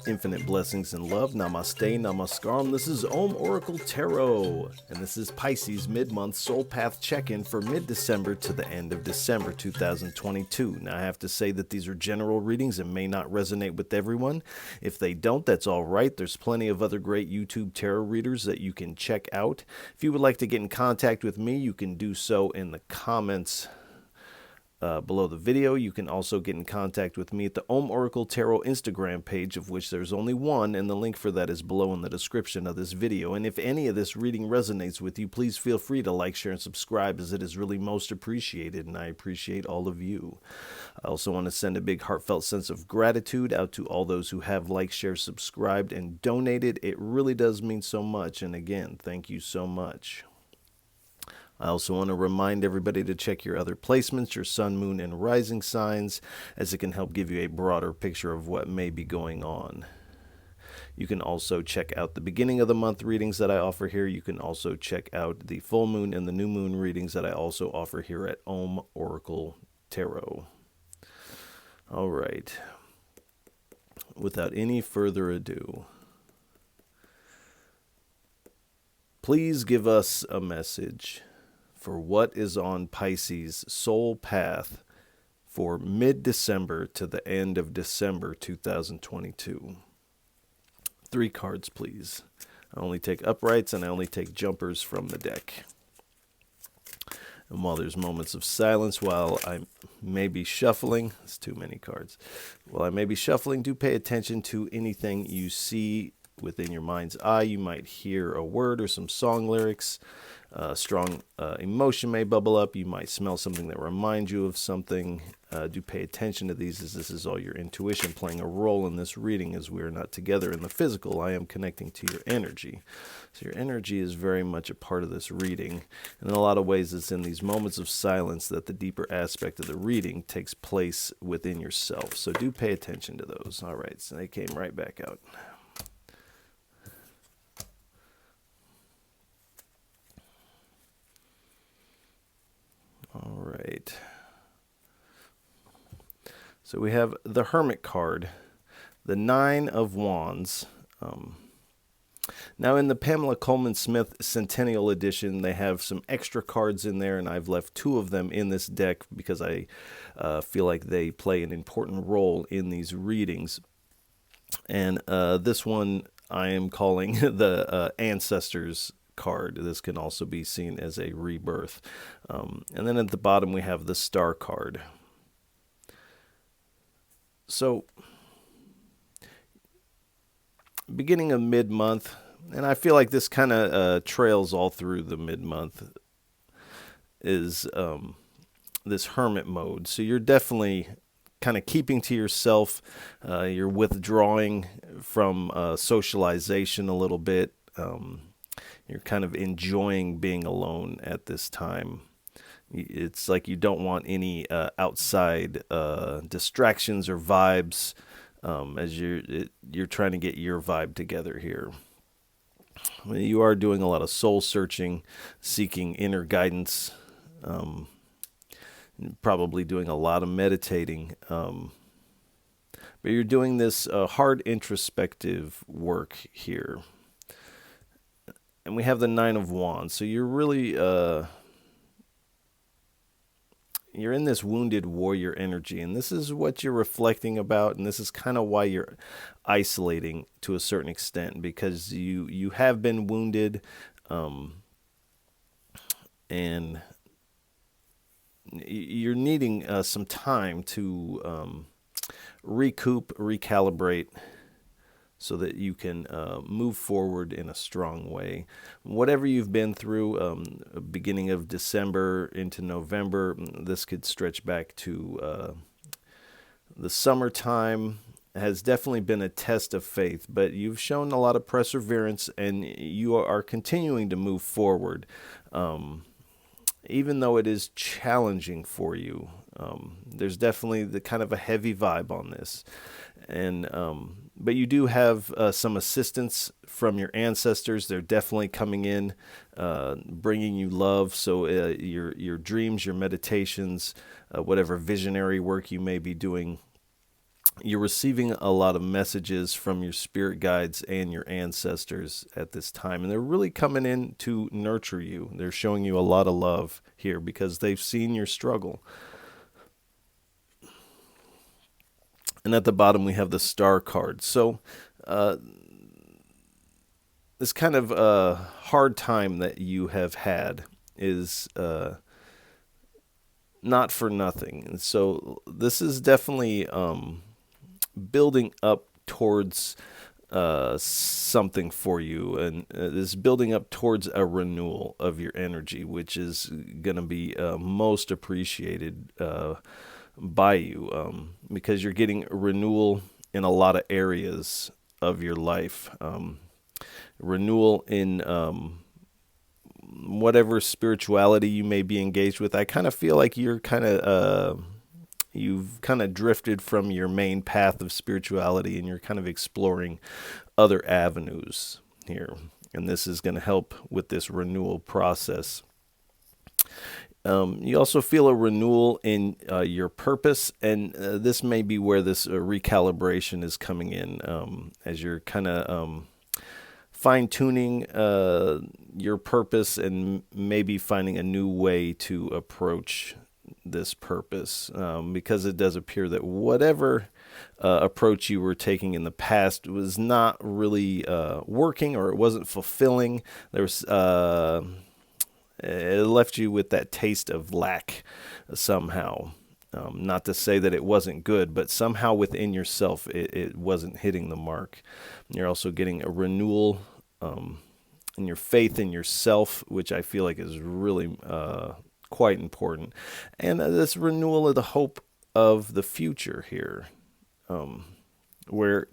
Infinite blessings and love. Namaste, namaskaram. This is Om Oracle Tarot, and this is Pisces mid-month soul path check-in for mid-December to the end of December 2022. Now, I have to say that these are general readings and may not resonate with everyone. If they don't, that's all right. There's plenty of other great YouTube tarot readers that you can check out. If you would like to get in contact with me, you can do so in the comments below the video. You can also get in contact with me at the Om Oracle Tarot Instagram page, of which there's only one, and the link for that is below in the description of this video. And if any of this reading resonates with you, please feel free to like, share, and subscribe, as it is really most appreciated, and I appreciate all of you. I also want to send a big heartfelt sense of gratitude out to all those who have liked, shared, subscribed, and donated. It really does mean so much, and again, thank you so much. I also want to remind everybody to check your other placements, your sun, moon, and rising signs, as it can help give you a broader picture of what may be going on. You can also check out the beginning of the month readings that I offer here. You can also check out the full moon and the new moon readings that I also offer here at Om Oracle Tarot. All right. Without any further ado, please give us a message for what is on Pisces' soul path for mid-December to the end of December 2022. 3 cards, please. I only take uprights and I only take jumpers from the deck. And while there's moments of silence, while I may be shuffling, it's too many cards. While I may be shuffling, do pay attention to anything you see within your mind's eye. You might hear a word or some song lyrics. Strong emotion may bubble up. You might smell something that reminds you of something. Do pay attention to these, as this is all your intuition playing a role in this reading, as we are not together in the physical. I am connecting to your energy. So your energy is very much a part of this reading. And in a lot of ways, it's in these moments of silence that the deeper aspect of the reading takes place within yourself. So do pay attention to those. All right, so they came right back out. All right. So we have the Hermit card, the 9 of Wands. Now in the Pamela Coleman Smith Centennial Edition, they have some extra cards in there, and I've left 2 of them in this deck because I feel like they play an important role in these readings. And this one I am calling the Ancestors card. This can also be seen as a rebirth. And then at the bottom we have the Star card. So, beginning of mid-month, and I feel like this kind of trails all through the mid-month, is this hermit mode. So you're definitely kind of keeping to yourself. You're withdrawing from socialization a little bit. You're kind of enjoying being alone at this time. It's like you don't want any outside distractions or vibes, as you're trying to get your vibe together here. You are doing a lot of soul searching, seeking inner guidance, probably doing a lot of meditating. But you're doing this hard introspective work here. And we have the 9 of Wands. So you're really, you're in this wounded warrior energy. And this is what you're reflecting about. And this is kind of why you're isolating to a certain extent. Because you have been wounded. And you're needing some time to recoup, recalibrate, so that you can move forward in a strong way. Whatever you've been through, beginning of December into November, this could stretch back to the summertime, has definitely been a test of faith, but you've shown a lot of perseverance, and you are continuing to move forward, even though it is challenging for you. There's definitely the kind of a heavy vibe on this. And but you do have some assistance from your ancestors. They're definitely coming in, bringing you love. So your dreams, your meditations, whatever visionary work you may be doing, you're receiving a lot of messages from your spirit guides and your ancestors at this time. And they're really coming in to nurture you. They're showing you a lot of love here because they've seen your struggle. And at the bottom, we have the Star card. So this kind of hard time that you have had is not for nothing. And so this is definitely building up towards something for you, and is building up towards a renewal of your energy, which is going to be most appreciated by you, because you're getting renewal in a lot of areas of your life. Renewal in whatever spirituality you may be engaged with. I kind of feel like you've kind of drifted from your main path of spirituality, and you're kind of exploring other avenues here. And this is going to help with this renewal process. You also feel a renewal in your purpose, and this may be where this recalibration is coming in, as you're kind of fine-tuning your purpose and maybe finding a new way to approach this purpose, because it does appear that whatever approach you were taking in the past was not really working, or it wasn't fulfilling. It left you with that taste of lack somehow. Not to say that it wasn't good, but somehow within yourself it wasn't hitting the mark. You're also getting a renewal in your faith in yourself, which I feel like is really quite important. And this renewal of the hope of the future here, where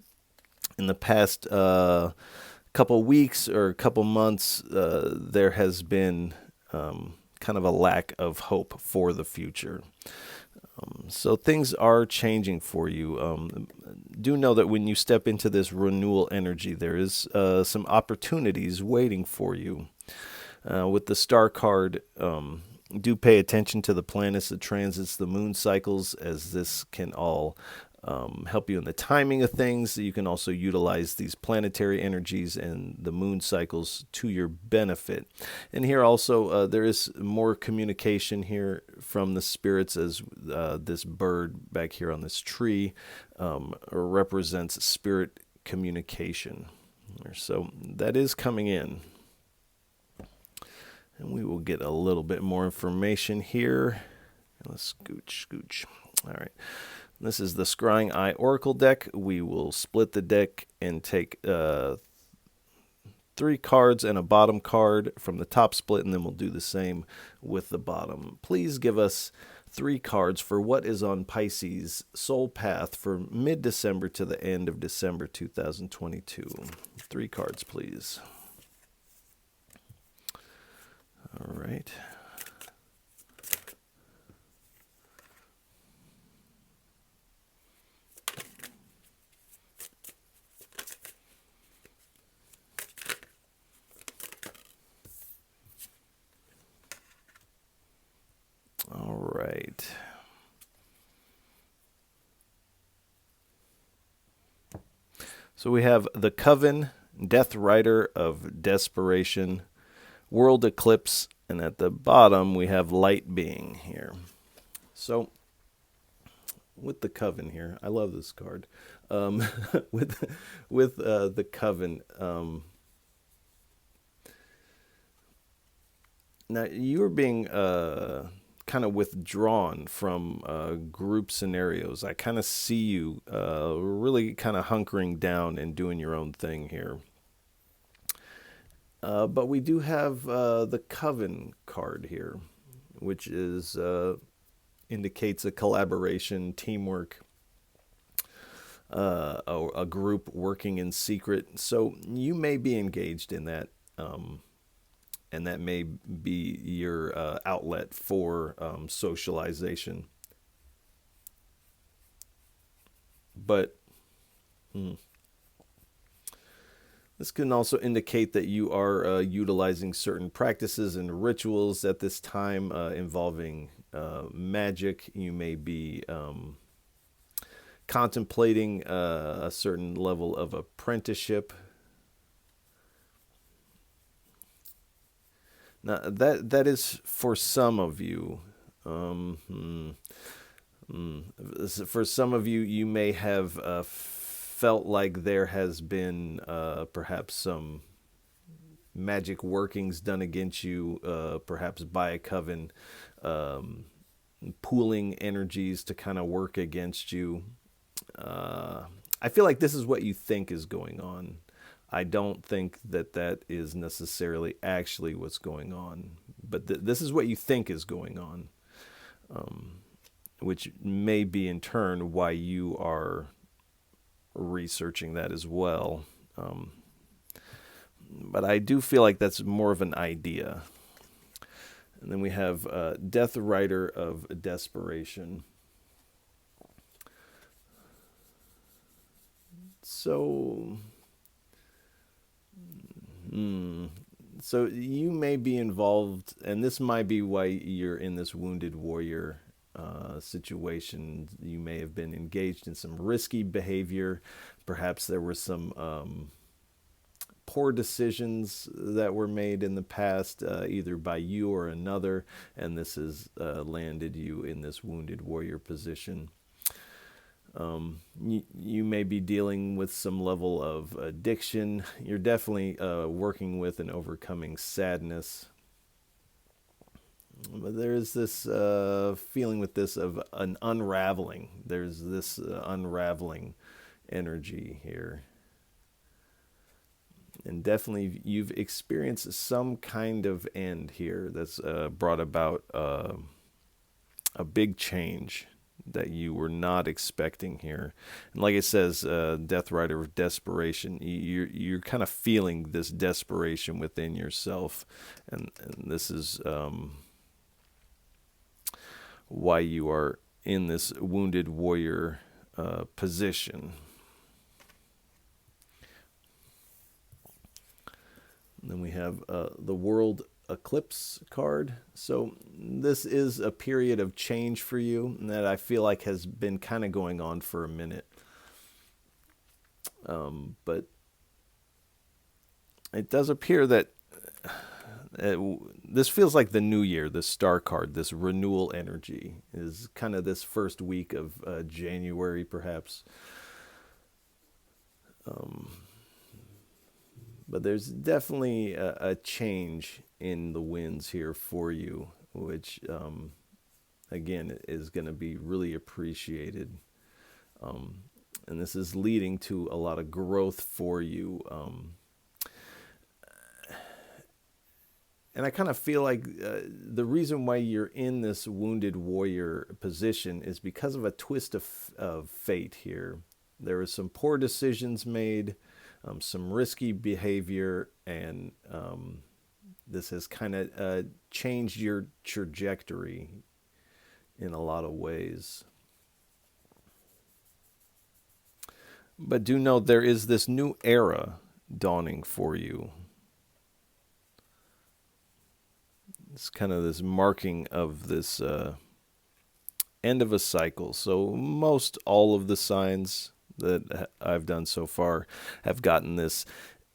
in the past couple weeks or couple months, there has been kind of a lack of hope for the future. So things are changing for you. Do know that when you step into this renewal energy, there is some opportunities waiting for you. With the Star card, do pay attention to the planets, the transits, the moon cycles, as this can all help you in the timing of things. You can also utilize these planetary energies and the moon cycles to your benefit. And here also, there is more communication here from the spirits, as this bird back here on this tree represents spirit communication. So that is coming in. And we will get a little bit more information here. Let's scooch. All right. This is the Scrying Eye Oracle deck. We will split the deck and take 3 cards and a bottom card from the top split, and then we'll do the same with the bottom. Please give us 3 cards for what is on Pisces Soul Path for mid-December to the end of December 2022. 3 cards, please. All right. All right. So we have the Coven, Death Rider of Desperation, World Eclipse, and at the bottom we have Light Being here. So with the Coven here, I love this card. With the Coven, now you're being kind of withdrawn from group scenarios. I kind of see you really kind of hunkering down and doing your own thing here. But we do have the Coven card here, which is indicates a collaboration, teamwork, a group working in secret. So you may be engaged in that, and that may be your outlet for socialization. But this can also indicate that you are utilizing certain practices and rituals at this time involving magic. You may be contemplating a certain level of apprenticeship. Now, that is for some of you. For some of you, you may have felt like there has been perhaps some magic workings done against you, perhaps by a coven, pooling energies to kind of work against you. I feel like this is what you think is going on. I don't think that that is necessarily actually what's going on, but this is what you think is going on, which may be in turn why you are researching that as well. But I do feel like that's more of an idea. And then we have Death Rider of Desperation. So you may be involved, and this might be why you're in this wounded warrior situation. You may have been engaged in some risky behavior. Perhaps there were some poor decisions that were made in the past, either by you or another, and this has landed you in this wounded warrior position. You may be dealing with some level of addiction. You're definitely working with and overcoming sadness. But there's this feeling with this of an unraveling. There's this unraveling energy here. And definitely you've experienced some kind of end here that's brought about a big change that you were not expecting here. And like it says, Death Rider of Desperation, you're kind of feeling this desperation within yourself. And this is why you are in this wounded warrior position. And then we have the World Eclipse card. So this is a period of change for you that I feel like has been kind of going on for a minute. But it does appear that this feels like the new year. This star card, this renewal energy, is kind of this first week of January, perhaps. But there's definitely a change in the winds here for you, which, again, is going to be really appreciated. And this is leading to a lot of growth for you. And I kind of feel like the reason why you're in this wounded warrior position is because of a twist of fate here. There were some poor decisions made, some risky behavior, and this has kind of changed your trajectory in a lot of ways. But do know there is this new era dawning for you. It's kind of this marking of this end of a cycle. So most all of the signs that I've done so far have gotten this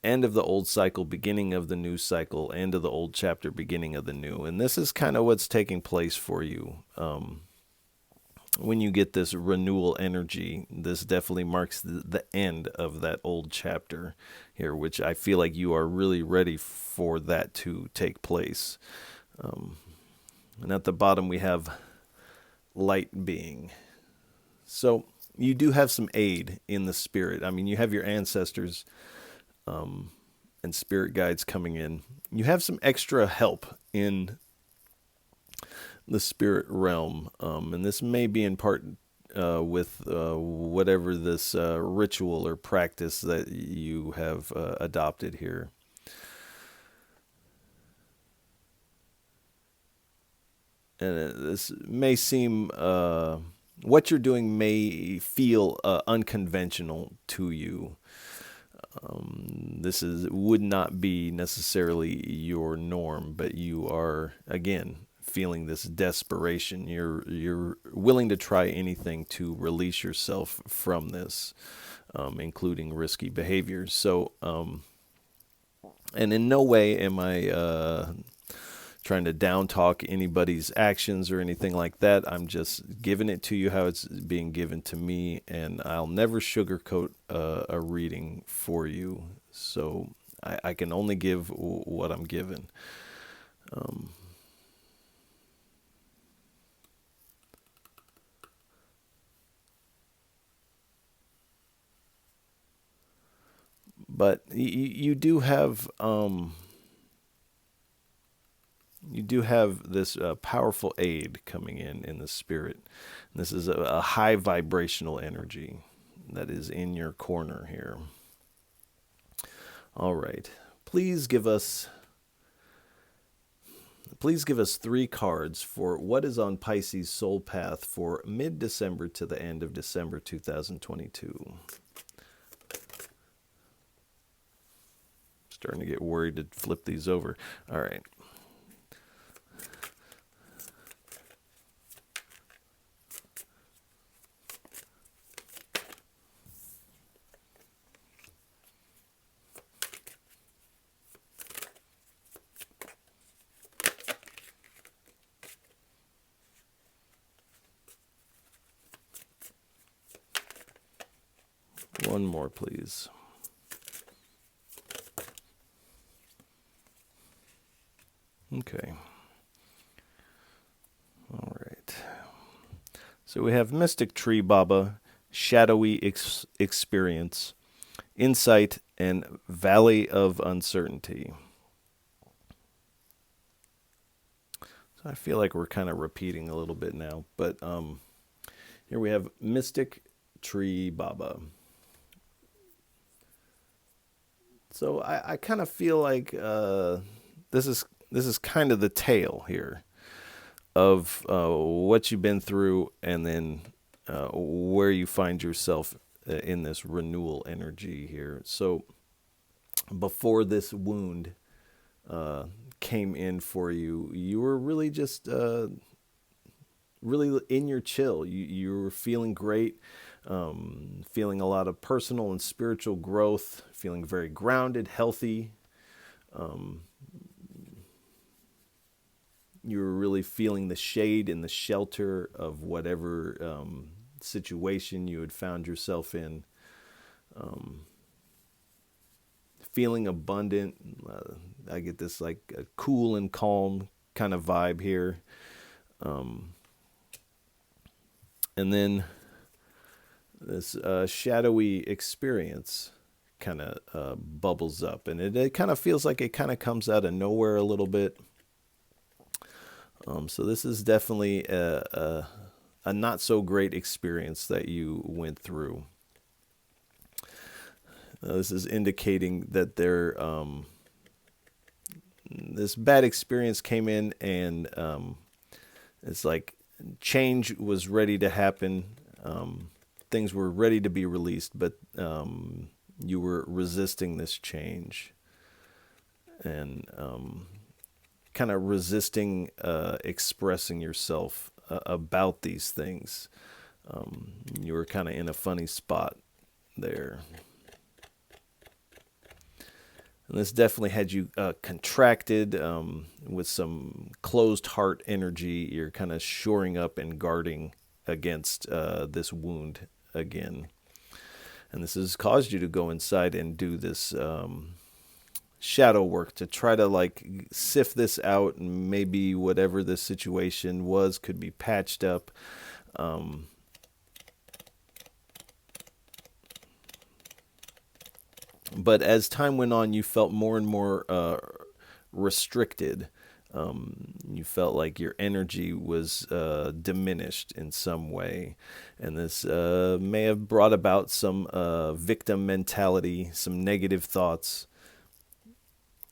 end of the old cycle, beginning of the new cycle, end of the old chapter, beginning of the new. And this is kind of what's taking place for you. When you get this renewal energy, this definitely marks the end of that old chapter here, which I feel like you are really ready for that to take place. And at the bottom we have light being. So you do have some aid in the spirit. I mean, you have your ancestors and spirit guides coming in. You have some extra help in the spirit realm. And this may be in part with whatever this ritual or practice that you have adopted here. And this may seem, what you're doing may feel unconventional to you. This would not be necessarily your norm, but you are, again, feeling this desperation. You're willing to try anything to release yourself from this, including risky behaviors. So, and in no way am I trying to down talk anybody's actions or anything like that. I'm just giving it to you how it's being given to me, and I'll never sugarcoat a reading for you. So I can only give what I'm given. But you do have this powerful aid coming in the spirit. And this is a high vibrational energy that is in your corner here. All right. Please give us 3 cards for what is on Pisces soul path for mid-December to the end of December 2022. Starting to get worried to flip these over. All right. One more, please. Okay. All right. So we have Mystic Tree Baba, Shadowy Experience, Insight, and Valley of Uncertainty. So I feel like we're kind of repeating a little bit now, but here we have Mystic Tree Baba. So I kind of feel like this is kind of the tale here of what you've been through, and then where you find yourself in this renewal energy here. So before this wound came in for you, you were really just really in your chill. You were feeling great. Feeling a lot of personal and spiritual growth, feeling very grounded, healthy. You were really feeling the shade and the shelter of whatever situation you had found yourself in. Feeling abundant. I get this like a cool and calm kind of vibe here. And then this shadowy experience kind of bubbles up, and it kind of feels like it kind of comes out of nowhere a little bit. So this is definitely a not so great experience that you went through. This is indicating that this bad experience came in, and it's like change was ready to happen. Things were ready to be released, but you were resisting this change, and kind of resisting expressing yourself about these things. You were kind of in a funny spot there. And this definitely had you contracted with some closed heart energy. You're kind of shoring up and guarding against this wound again. And this has caused you to go inside and do this shadow work to try to like sift this out, and maybe whatever this situation was could be patched up. But as time went on, you felt more and more restricted. You felt like your energy was diminished in some way. And this may have brought about some victim mentality, some negative thoughts,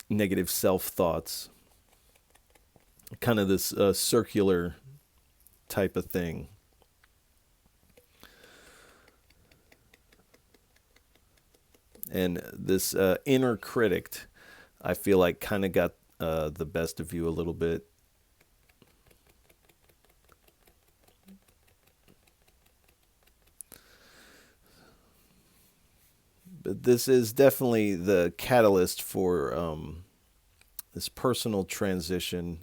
negative self-thoughts, kind of this circular type of thing. And this inner critic, I feel like, kind of got the best of you a little bit. this is definitely the catalyst for this personal transition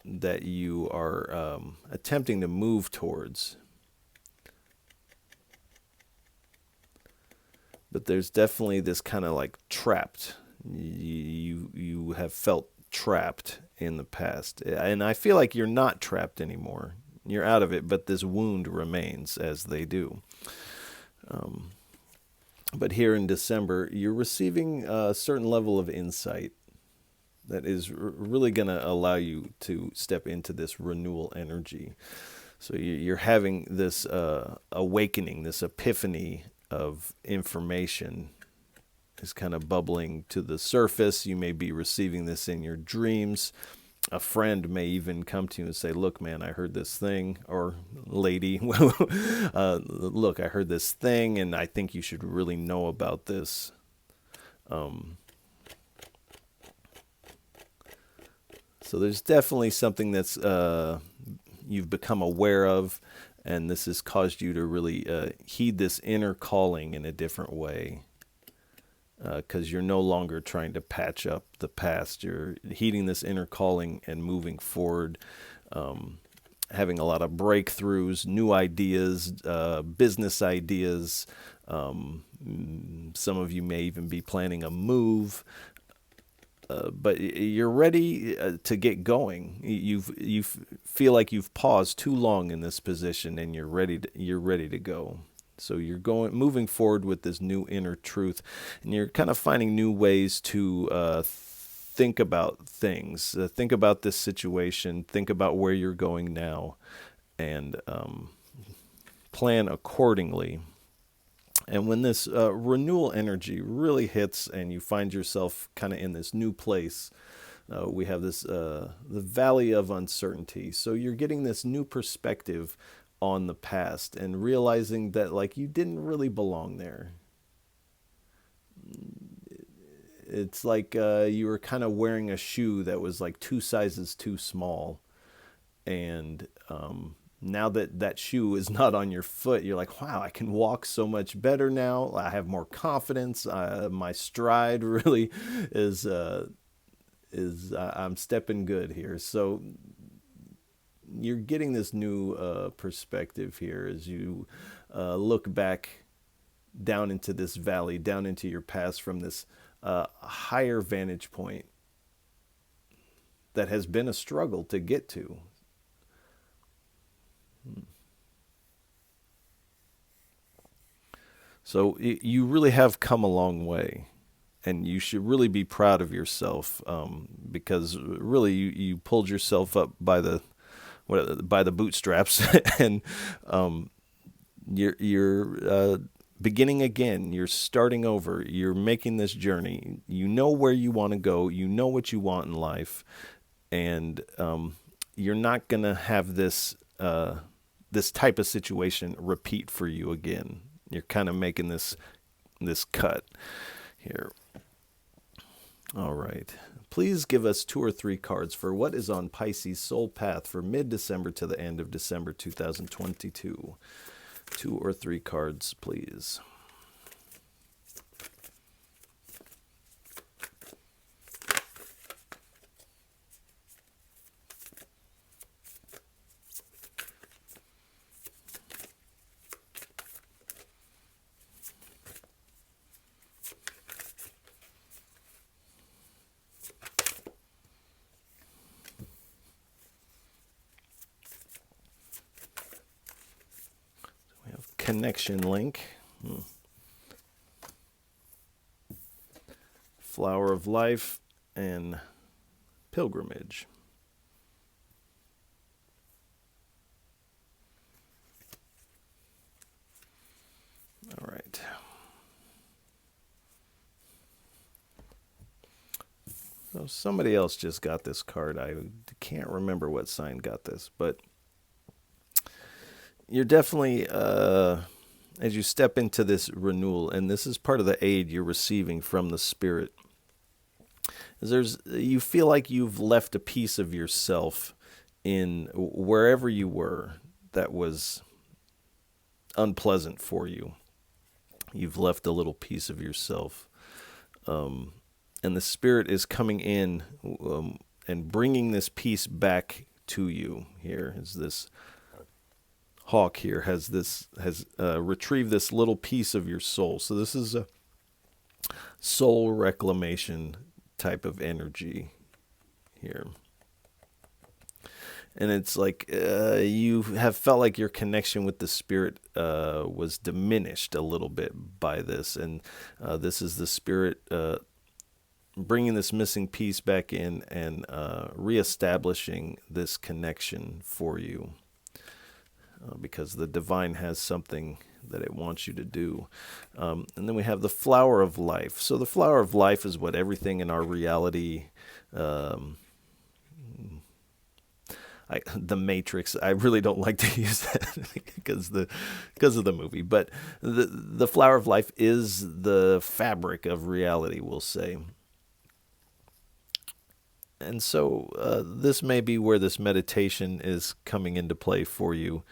that you are attempting to move towards. But there's definitely this kind of like trapped. You have felt trapped in the past. And I feel like you're not trapped anymore. You're out of it, but this wound remains, as they do. But here in December, you're receiving a certain level of insight that is really going to allow you to step into this renewal energy. So you're having this awakening, this epiphany of information is kind of bubbling to the surface. You may be receiving this in your dreams. A friend may even come to you and say, look, man, I heard this thing, or lady, look, I heard this thing, and I think you should really know about this. So there's definitely something that's you've become aware of, and this has caused you to really heed this inner calling in a different way. Because you're no longer trying to patch up the past. You're heeding this inner calling and moving forward, having a lot of breakthroughs, new ideas, business ideas. Some of you may even be planning a move. But you're ready to get going. You feel like you've paused too long in this position, and you're ready to go. So you're moving forward with this new inner truth, and you're kind of finding new ways to think about things, think about this situation, think about where you're going now, and plan accordingly. And when this renewal energy really hits and you find yourself kind of in this new place, we have this the valley of uncertainty. So you're getting this new perspective on the past and realizing that like you didn't really belong there. It's like you were kind of wearing a shoe that was like 2 sizes too small, and now that shoe is not on your foot, you're like, wow, I can walk so much better now. I have more confidence. My stride really is I'm stepping good here. So you're getting this new perspective here as you look back down into this valley, down into your past from this higher vantage point that has been a struggle to get to. So you really have come a long way, and you should really be proud of yourself, because really you pulled yourself up by the bootstraps, and you're beginning again. You're starting over. You're making this journey. You know where you want to go. You know what you want in life, and you're not gonna have this type of situation repeat for you again. You're kind of making this cut here. All right. Please give us 2 or 3 cards for what is on Pisces Soul Path for mid-December to the end of December 2022. 2 or 3 cards, please. Connection link. Flower of life and pilgrimage. All right. So somebody else just got this card. I can't remember what sign got this, but you're definitely, as you step into this renewal, and this is part of the aid you're receiving from the Spirit, you feel like you've left a piece of yourself in wherever you were that was unpleasant for you. You've left a little piece of yourself. And the Spirit is coming in and bringing this piece back to you. Here is this hawk here has retrieved this little piece of your soul. So this is a soul reclamation type of energy here. And it's like you have felt like your connection with the Spirit was diminished a little bit by this. And this is the Spirit bringing this missing piece back in and reestablishing this connection for you. Because the divine has something that it wants you to do. And then we have the flower of life. So the flower of life is what everything in our reality, the Matrix, I really don't like to use that because of the movie. But the flower of life is the fabric of reality, we'll say. And so this may be where this meditation is coming into play for you,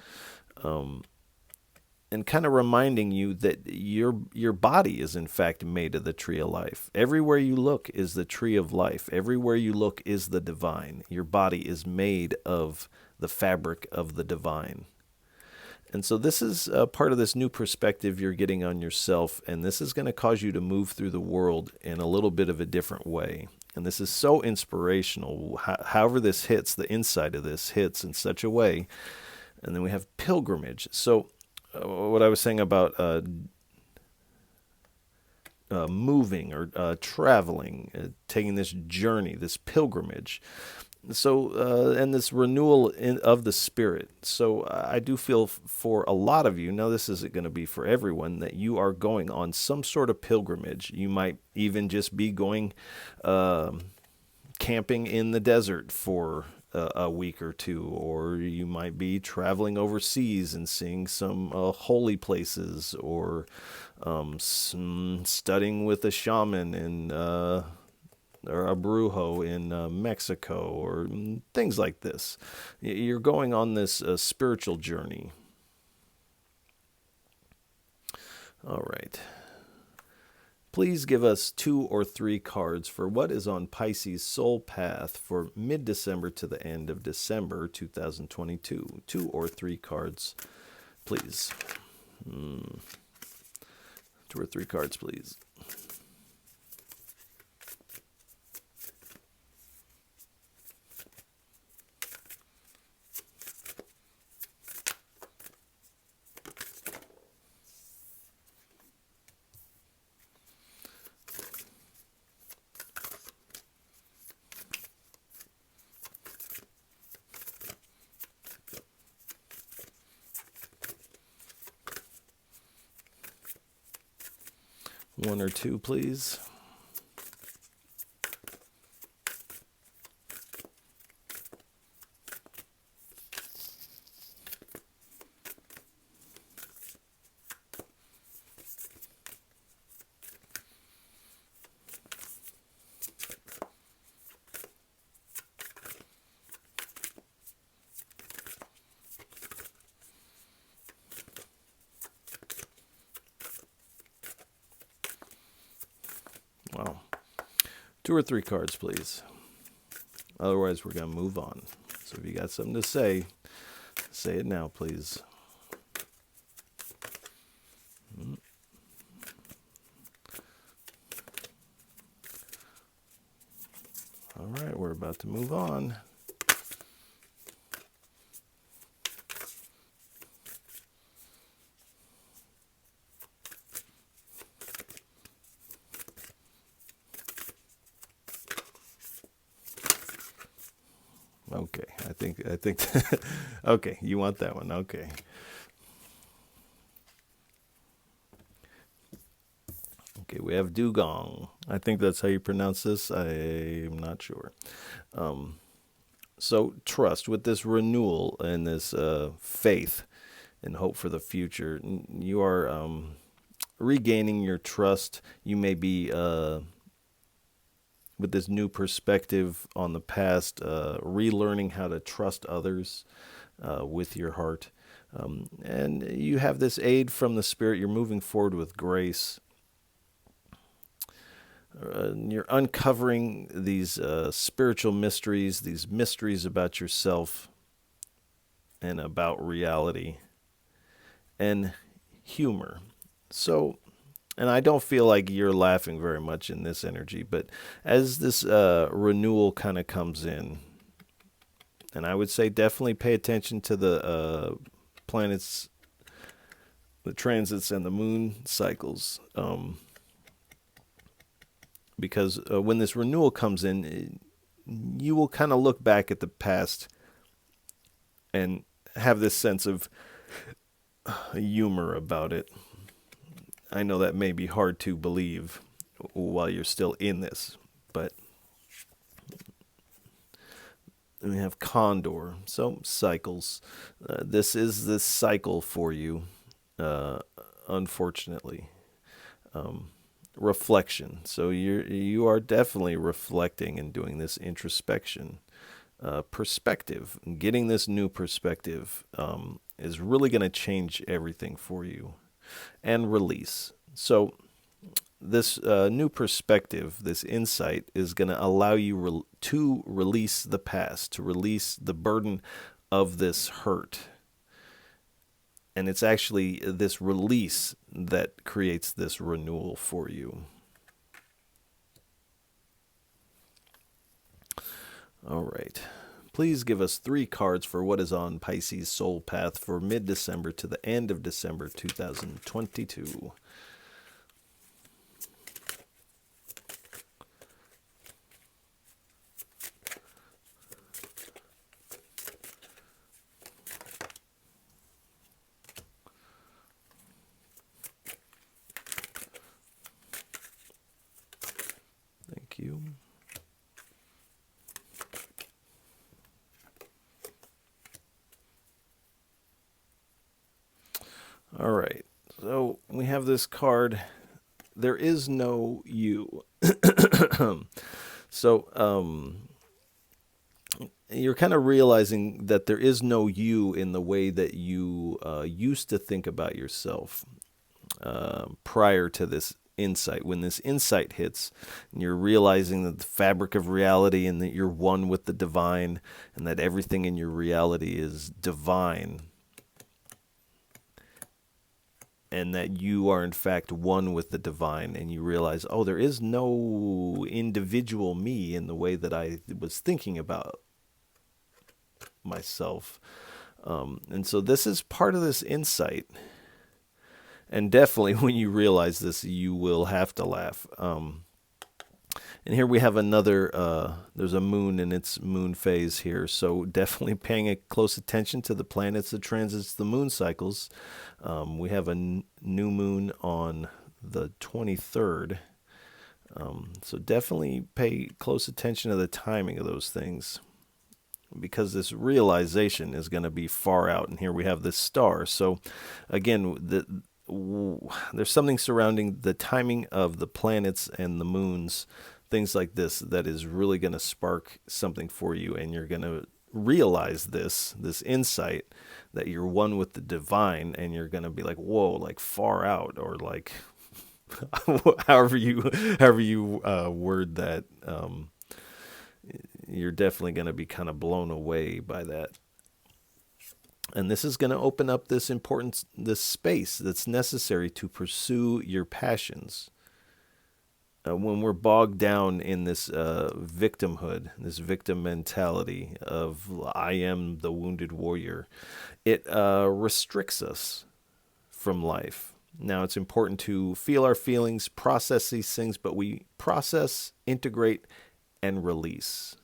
and kind of reminding you that your body is in fact made of the tree of life. Everywhere you look is the tree of life. Everywhere you look is the divine. Your body is made of the fabric of the divine. And so this is part of this new perspective you're getting on yourself, and this is going to cause you to move through the world in a little bit of a different way. And this is so inspirational. However this hits, the inside of this hits in such a way. And then we have pilgrimage. So what I was saying about moving or traveling, taking this journey, this pilgrimage. So, and this renewal of the Spirit. So I do feel for a lot of you, now this isn't going to be for everyone, that you are going on some sort of pilgrimage. You might even just be going camping in the desert for a week or two, or you might be traveling overseas and seeing some holy places, or studying with a shaman in or a brujo in Mexico, or things like this. You're going on this spiritual journey. All right. Please give us 2 or 3 cards for what is on Pisces Soul Path for mid-December to the end of December 2022. 2 or 3 cards, please. 2 or 3 cards, please. One or 2, please. Wow. 2 or 3 cards, please. Otherwise, we're going to move on. So if you got something to say it now, please. All right, we're about to move on. Okay, I think, okay, you want that one, okay. Okay, we have dugong. I think that's how you pronounce this. I'm not sure. So trust with this renewal and this faith and hope for the future. You are regaining your trust. You may be with this new perspective on the past, relearning how to trust others with your heart. And you have this aid from the Spirit. You're moving forward with grace. You're uncovering these spiritual mysteries, these mysteries about yourself and about reality and humor. So, and I don't feel like you're laughing very much in this energy, but as this renewal kind of comes in, and I would say definitely pay attention to the planets, the transits, and the moon cycles. Because when this renewal comes in, you will kind of look back at the past and have this sense of humor about it. I know that may be hard to believe while you're still in this, but we have Condor, so cycles. This is this cycle for you, unfortunately. Reflection. So you are definitely reflecting and doing this introspection. Perspective. Getting this new perspective is really going to change everything for you. And release. So this new perspective, this insight, is going to allow you to release the past, to release the burden of this hurt. And it's actually this release that creates this renewal for you. All right. Please give us 3 cards for what is on Pisces Soul Path for mid-December to the end of December 2022. Thank you. All right, so we have this card. There is no you. So you're kind of realizing that there is no you in the way that you used to think about yourself prior to this insight. When this insight hits, and you're realizing that the fabric of reality and that you're one with the divine and that everything in your reality is divine, and that you are in fact one with the divine, and you realize, oh, there is no individual me in the way that I was thinking about myself. And so this is part of this insight. And definitely when you realize this, you will have to laugh. And here we have another, there's a moon in its moon phase here. So definitely paying a close attention to the planets, the transits, the moon cycles. We have a new moon on the 23rd. So definitely pay close attention to the timing of those things, because this realization is going to be far out. And here we have this star. So again, there's something surrounding the timing of the planets and the moons, things like this, that is really going to spark something for you. And you're going to realize this insight that you're one with the divine, and you're going to be like, whoa, like far out, or like however you word that. You're definitely going to be kind of blown away by that. And this is going to open up this space that's necessary to pursue your passions. When we're bogged down in this victimhood, this victim mentality of I am the wounded warrior, it restricts us from life. Now, it's important to feel our feelings, process these things, but we process, integrate, and release.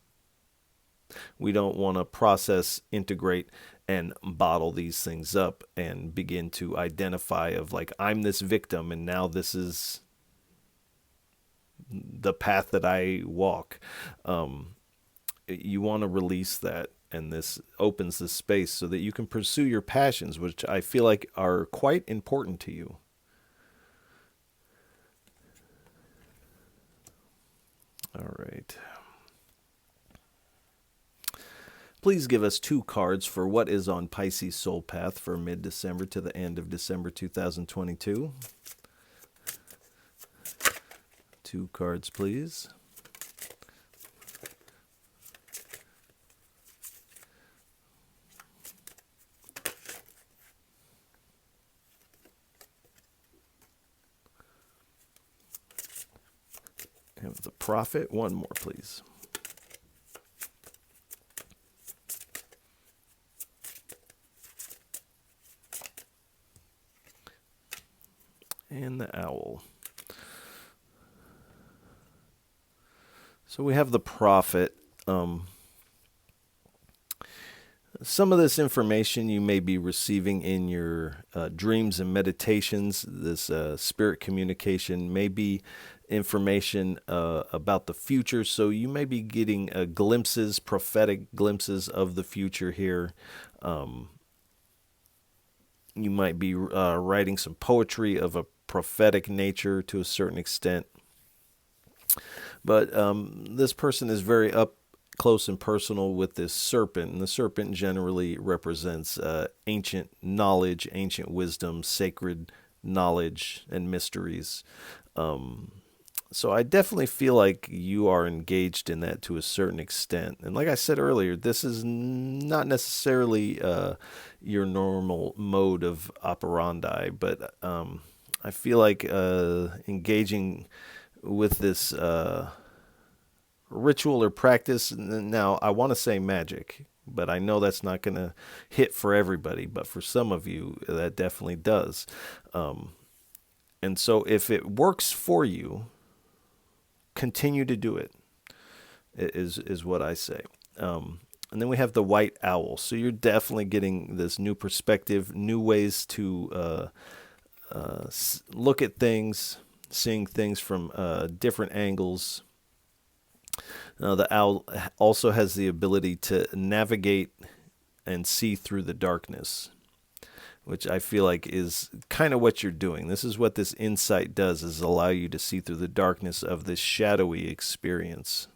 We don't want to process, integrate, and bottle these things up and begin to identify of like, I'm this victim and now this is the path that I walk. You want to release that, and this opens the space so that you can pursue your passions, which I feel like are quite important to you. All right. Please give us 2 cards for what is on Pisces Soul Path for mid-December to the end of December 2022. 2 cards, please. Have the Prophet. 1 more, please. And the Owl. So we have the Prophet. Some of this information you may be receiving in your dreams and meditations. This spirit communication may be information about the future. So you may be getting glimpses, prophetic glimpses of the future here. You might be writing some poetry of a prophetic nature to a certain extent. But this person is very up close and personal with this serpent. And the serpent generally represents ancient knowledge, ancient wisdom, sacred knowledge, and mysteries. So I definitely feel like you are engaged in that to a certain extent. And like I said earlier, this is not necessarily your normal mode of operandi, but I feel like engaging with this ritual or practice. Now, I want to say magic, but I know that's not going to hit for everybody, but for some of you, that definitely does. And so if it works for you, continue to do it, is what I say. And then we have the White Owl. So you're definitely getting this new perspective, new ways to look at things, seeing things from different angles. Now, the owl also has the ability to navigate and see through the darkness, which I feel like is kind of what you're doing. This is what this insight does, is allow you to see through the darkness of this shadowy experience,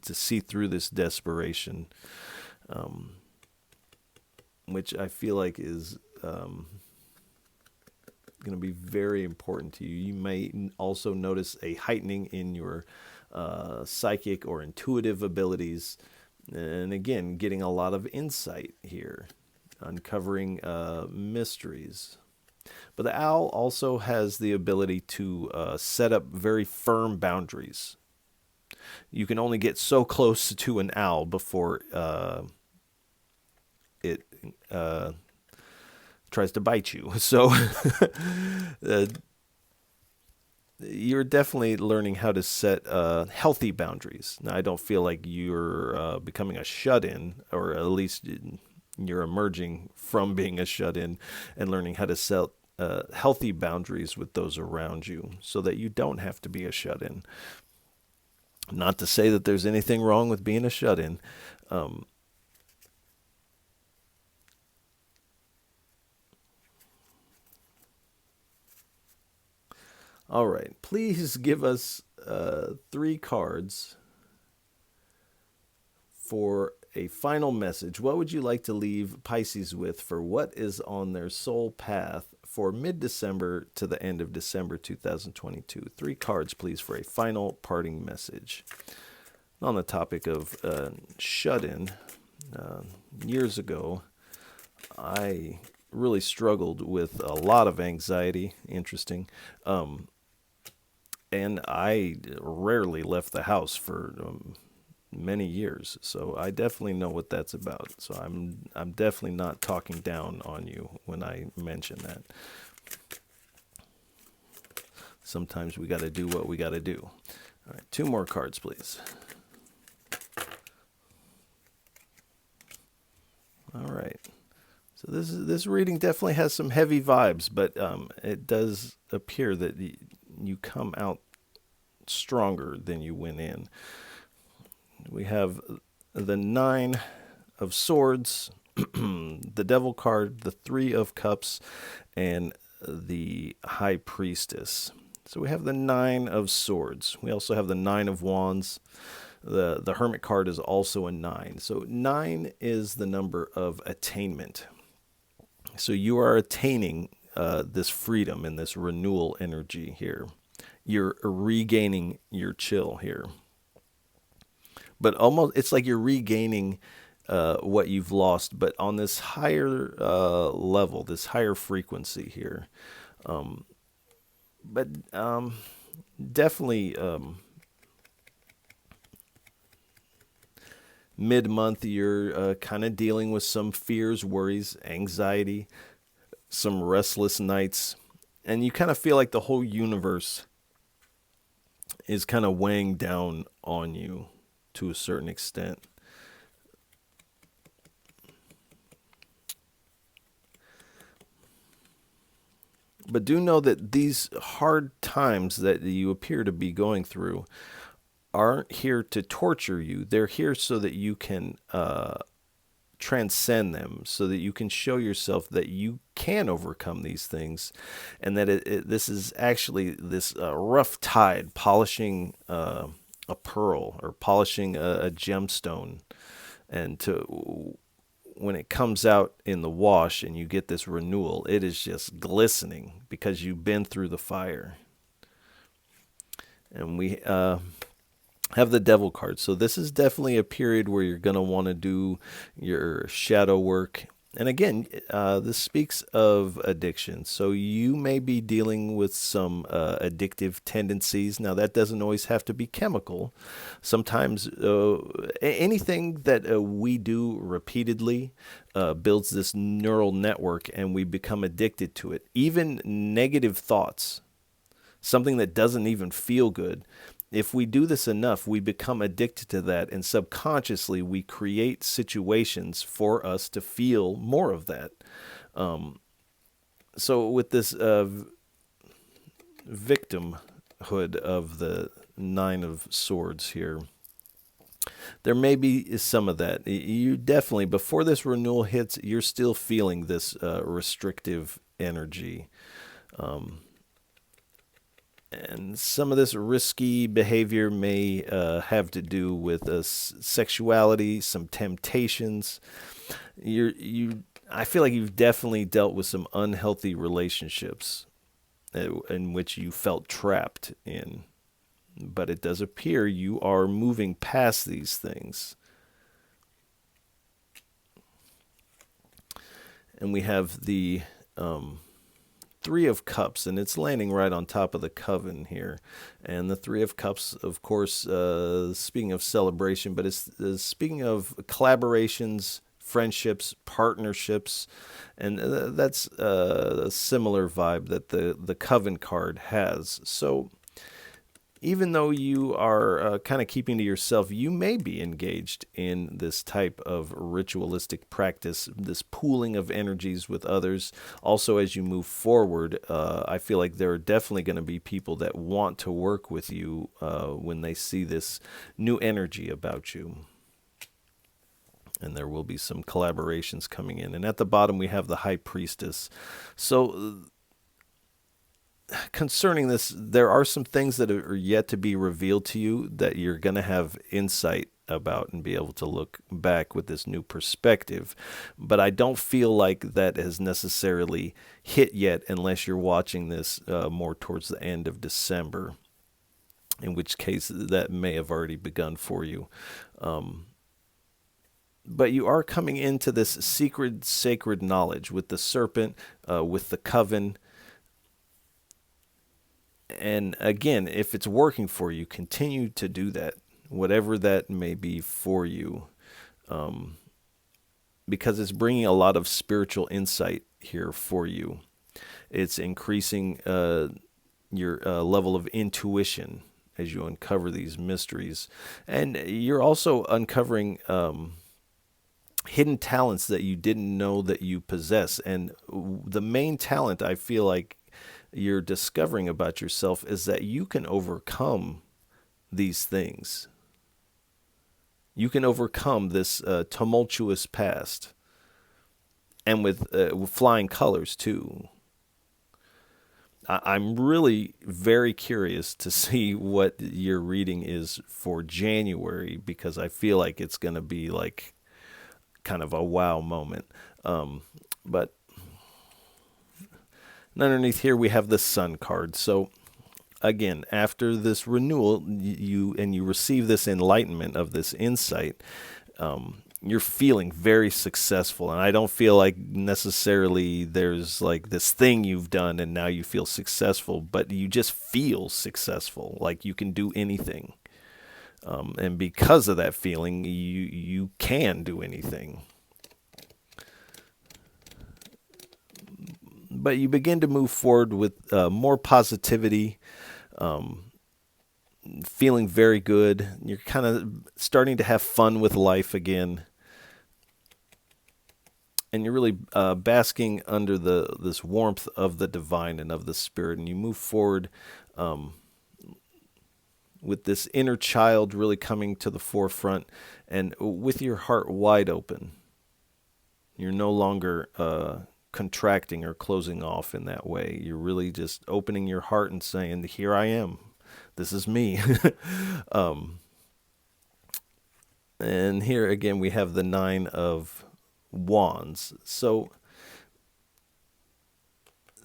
to see through this desperation, which I feel like is going to be very important to you. You may also notice a heightening in your psychic or intuitive abilities. And again, getting a lot of insight here, uncovering mysteries. But the owl also has the ability to set up very firm boundaries. You can only get so close to an owl before it tries to bite you. So you're definitely learning how to set healthy boundaries. Now, I don't feel like you're becoming a shut-in, or at least you're emerging from being a shut-in and learning how to set healthy boundaries with those around you so that you don't have to be a shut-in. Not to say that there's anything wrong with being a shut-in. All right, please give us 3 cards for a final message. What would you like to leave Pisces with for what is on their soul path for mid-December to the end of December 2022? 3 cards, please, for a final parting message. On the topic of shut-in, years ago, I really struggled with a lot of anxiety. Interesting. And I rarely left the house for many years, so I definitely know what that's about. So I'm definitely not talking down on you when I mention that. Sometimes we got to do what we got to do. All right, 2 more cards, please. All right. So this reading definitely has some heavy vibes, but it does appear that you come out stronger than you went in. We have the 9 of Swords, the Devil card, the 3 of Cups, and the High Priestess. So we have the 9 of Swords. We also have the 9 of Wands. The Hermit card is also a 9. So 9 is the number of attainment. So you are attaining this freedom and this renewal energy here. You're regaining your chill here. But almost, it's like you're regaining what you've lost, but on this higher level, this higher frequency here. But definitely mid-month, you're kind of dealing with some fears, worries, anxiety, some restless nights, and you kind of feel like the whole universe is kind of weighing down on you to a certain extent. But do know that these hard times that you appear to be going through aren't here to torture you. They're here so that you can transcend them, so that you can show yourself that you can overcome these things, and that this is actually this rough tide polishing a pearl or polishing a gemstone, and when it comes out in the wash and you get this renewal, it is just glistening because you've been through the fire. And we have the Devil card. So this is definitely a period where you're going to want to do your shadow work. And again, this speaks of addiction. So you may be dealing with some addictive tendencies. Now, that doesn't always have to be chemical. Sometimes anything that we do repeatedly builds this neural network, and we become addicted to it. Even negative thoughts, something that doesn't even feel good. If we do this enough, we become addicted to that, and subconsciously we create situations for us to feel more of that. So with this victimhood of the Nine of Swords here, there may be some of that. You definitely, before this renewal hits, you're still feeling this restrictive energy. And some of this risky behavior may have to do with sexuality, some temptations. I feel like you've definitely dealt with some unhealthy relationships in which you felt trapped in. But it does appear you are moving past these things. And we have the Three of Cups, and it's landing right on top of the Coven here. And the Three of Cups, of course, speaking of celebration, but it's speaking of collaborations, friendships, partnerships, and that's a similar vibe that the Coven card has. So even though you are kind of keeping to yourself, you may be engaged in this type of ritualistic practice, this pooling of energies with others. Also, as you move forward, I feel like there are definitely going to be people that want to work with you when they see this new energy about you. And there will be some collaborations coming in. And at the bottom, we have the High Priestess. So concerning this, there are some things that are yet to be revealed to you that you're going to have insight about and be able to look back with this new perspective. But I don't feel like that has necessarily hit yet unless you're watching this more towards the end of December, in which case that may have already begun for you. But you are coming into this secret, sacred knowledge with the serpent, with the Coven. And again, if it's working for you, continue to do that, whatever that may be for you, because it's bringing a lot of spiritual insight here for you. It's increasing your level of intuition as you uncover these mysteries. And you're also uncovering hidden talents that you didn't know that you possess. And the main talent I feel like you're discovering about yourself is that you can overcome these things. You can overcome this tumultuous past, and with flying colors too. I'm really very curious to see what your reading is for January, because I feel like it's going to be like kind of a wow moment. But underneath here we have the Sun card. So again, after this renewal, you receive this enlightenment of this insight. You're feeling very successful, and I don't feel like necessarily there's like this thing you've done and now you feel successful, but you just feel successful, like you can do anything. And because of that feeling, you can do anything. But you begin to move forward with more positivity, feeling very good. You're kind of starting to have fun with life again. And you're really basking under this warmth of the divine and of the spirit. And you move forward with this inner child really coming to the forefront, and with your heart wide open. You're no longer contracting or closing off in that way. You're really just opening your heart and saying, here I am. This is me. And here again we have the 9 of Wands. So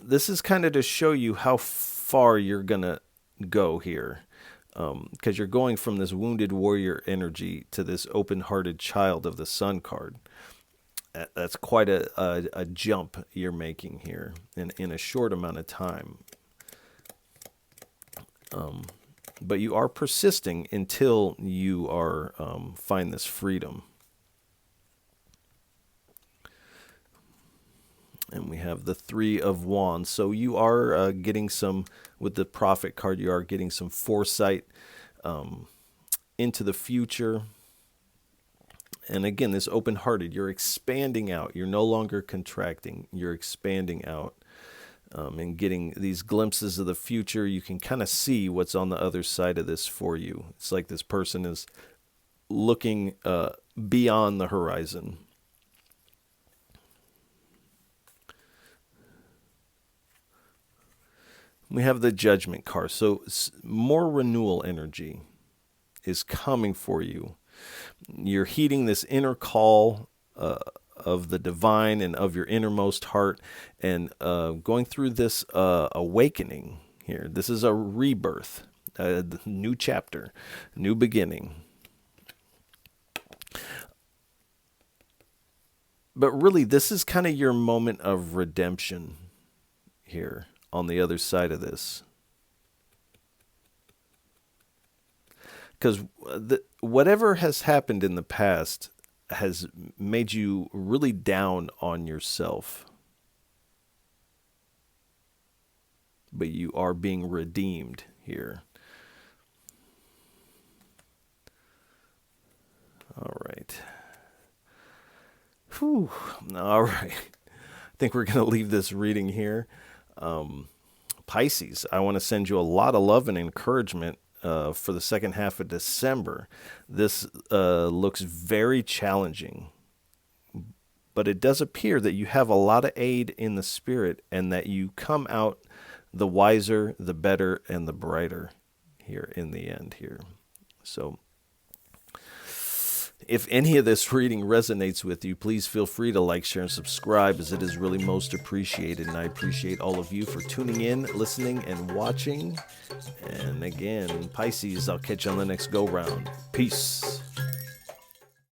this is kind of to show you how far you're going to go here. Because you're going from this wounded warrior energy to this open-hearted child of the Sun card. That's quite a jump you're making here in a short amount of time. But you are persisting until you are find this freedom. And we have the 3 of Wands. So you are getting some, with the Prophet card, you are getting some foresight into the future. And again, this open-hearted, you're expanding out. You're no longer contracting. You're expanding out and getting these glimpses of the future. You can kind of see what's on the other side of this for you. It's like this person is looking beyond the horizon. We have the Judgment card. So more renewal energy is coming for you. You're heeding this inner call of the divine and of your innermost heart, and going through this awakening here. This is a rebirth, a new chapter, new beginning. But really, this is kind of your moment of redemption here on the other side of this. Because whatever has happened in the past has made you really down on yourself. But you are being redeemed here. All right. Whew. All right. I think we're going to leave this reading here. Pisces, I want to send you a lot of love and encouragement for the second half of December. This looks very challenging, but it does appear that you have a lot of aid in the spirit, and that you come out the wiser, the better, and the brighter here in the end here. So if any of this reading resonates with you, please feel free to like, share, and subscribe, as it is really most appreciated. And I appreciate all of you for tuning in, listening, and watching. And again, Pisces, I'll catch you on the next go-round. Peace.